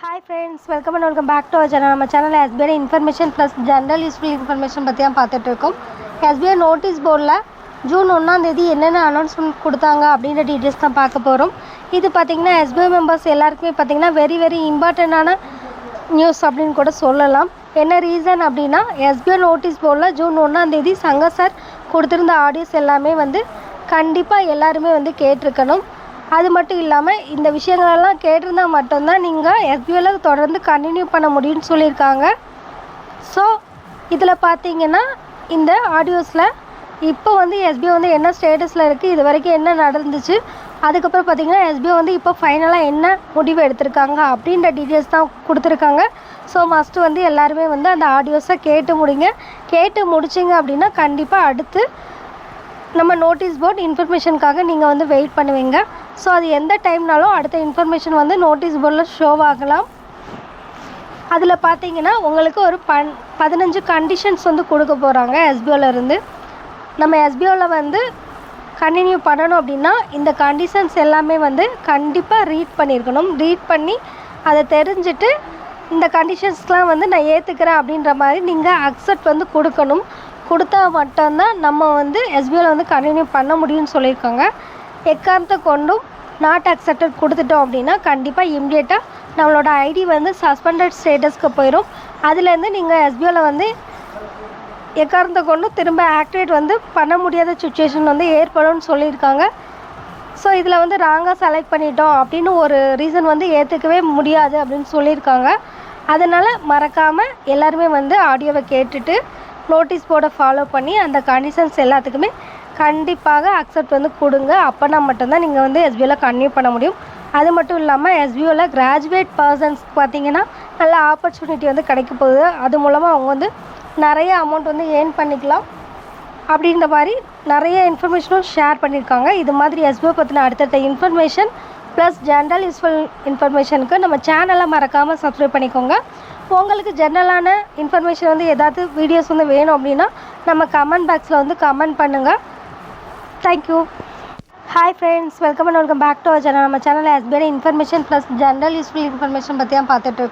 Hi friends, welcome and welcome back to our channel. நம்ம channel SBI information plus general useful information பற்றி தான் பார்த்துட்டு இருக்கோம். SBI notice போர்டில் ஜூன் 1ஆம் தேதி என்னென்ன அனௌன்ஸ்மெண்ட் கொடுத்தாங்க அப்படின்ற டீட்டெயில்ஸ் தான் பார்க்க போகிறோம். இது பார்த்திங்கன்னா SBI மெம்பர்ஸ் எல்லாருக்குமே பார்த்திங்கன்னா வெரி இம்பார்ட்டண்ட்டான நியூஸ் அப்படின்னு கூட சொல்லலாம். என்ன ரீசன் அப்படின்னா SBI நோட்டீஸ் போர்டில் ஜூன் 1ஆம் தேதி சங்க சார் கொடுத்துருந்த ஆடியோஸ் எல்லாமே கண்டிப்பாக எல்லாருமே கேட்டிருக்கணும். அது மட்டும் இல்லாமல் இந்த விஷயங்களெல்லாம் கேட்டிருந்தால் மட்டும்தான் நீங்கள் SBIயில் தொடர்ந்து கண்டினியூ பண்ண முடியும்னு சொல்லியிருக்காங்க. ஸோ இதில் பார்த்தீங்கன்னா இந்த ஆடியோஸில் இப்போ SBI என்ன ஸ்டேட்டஸில் இருக்குது, இது வரைக்கும் என்ன நடந்துச்சு, அதுக்கப்புறம் பார்த்திங்கன்னா SBI இப்போ ஃபைனலாக என்ன முடிவு எடுத்திருக்காங்க அப்படின்ற டீட்டெயில்ஸ் தான் கொடுத்துருக்காங்க. ஸோ மஸ்ட்டு எல்லாருமே அந்த ஆடியோஸை கேட்டு முடிச்சிங்க அப்படின்னா கண்டிப்பாக அடுத்து நம்ம நோட்டீஸ் போர்ட் இன்ஃபர்மேஷனுக்காக நீங்கள் வெயிட் பண்ணுவீங்க. ஸோ அது எந்த டைம்னாலும் அடுத்த இன்ஃபர்மேஷன் நோட்டீஸ் போர்டில் ஷோ ஆகலாம். அதில் பார்த்தீங்கன்னா உங்களுக்கு ஒரு 15 கண்டிஷன்ஸ் கொடுக்க போகிறாங்க SBIயிலேருந்து. நம்ம SBIயில் கண்டினியூ பண்ணணும் அப்படின்னா இந்த கண்டிஷன்ஸ் எல்லாமே கண்டிப்பாக ரீட் பண்ணியிருக்கணும். ரீட் பண்ணி அதை தெரிஞ்சுட்டு இந்த கண்டிஷன்ஸ்க்கெலாம் நான் ஏற்றுக்கிறேன் அப்படின்ற மாதிரி நீங்கள் அக்செப்ட் கொடுக்கணும். கொடுத்தா மட்டும்தான் நம்ம SBIயில் கண்டினியூ பண்ண முடியும்னு சொல்லியிருக்காங்க. எக்காரணத்தை கொண்டும் நாட் அக்செப்டட் கொடுத்துட்டோம் அப்படின்னா கண்டிப்பாக இம்மிடியேட்டாக நம்மளோட ஐடி சஸ்பெண்டட் ஸ்டேட்டஸ்க்கு போயிடும். அதுலேருந்து நீங்கள் SBIயில் எக்காரணத்தை கொண்டும் திரும்ப ஆக்டிவேட் பண்ண முடியாத சுச்சுவேஷன் ஏற்படும்னு சொல்லியிருக்காங்க. ஸோ இதில் ராங்காக செலக்ட் பண்ணிட்டோம் அப்படின்னு ஒரு ரீசன் ஏற்றுக்கவே முடியாது அப்படின்னு சொல்லியிருக்காங்க. அதனால் மறக்காமல் எல்லாருமே ஆடியோவை கேட்டுட்டு நோட்டீஸ் போர்டை ஃபாலோ பண்ணி அந்த கண்டிஷன்ஸ் எல்லாத்துக்குமே கண்டிப்பாக அக்செப்ட் கொடுங்க. அப்போனா மட்டும்தான் நீங்கள் SBIயில் கன்டினியூ பண்ண முடியும். அது மட்டும் இல்லாமல் SBIயில் கிராஜுவேட் பர்சன்ஸ்க்கு பார்த்திங்கன்னா நல்ல ஆப்பர்ச்சுனிட்டி கிடைக்க போகுது. அது மூலமாக அவங்க நிறைய அமௌண்ட் ஏர்ன் பண்ணிக்கலாம் அப்படின்ற மாதிரி நிறைய இன்ஃபர்மேஷனும் ஷேர் பண்ணியிருக்காங்க. இது மாதிரி SBI பற்றின அடுத்தடுத்த இன்ஃபர்மேஷன் ப்ளஸ் ஜென்ரல் யூஸ்ஃபுல் இன்ஃபர்மேஷனுக்கு நம்ம சேனலை மறக்காமல் சப்ஸ்கிரைப் பண்ணிக்கோங்க. உங்களுக்கு ஜென்ரலான இன்ஃபர்மேஷன் ஏதாவது வீடியோஸ் வேணும் அப்படின்னா நம்ம கமெண்ட் பாக்ஸில் கமெண்ட் பண்ணுங்கள். Thank you. Hi friends, welcome and welcome back to our channel. நம்ம சேனலில் SBI information plus general useful information பற்றி தான் பார்த்துட்ருக்கோம்.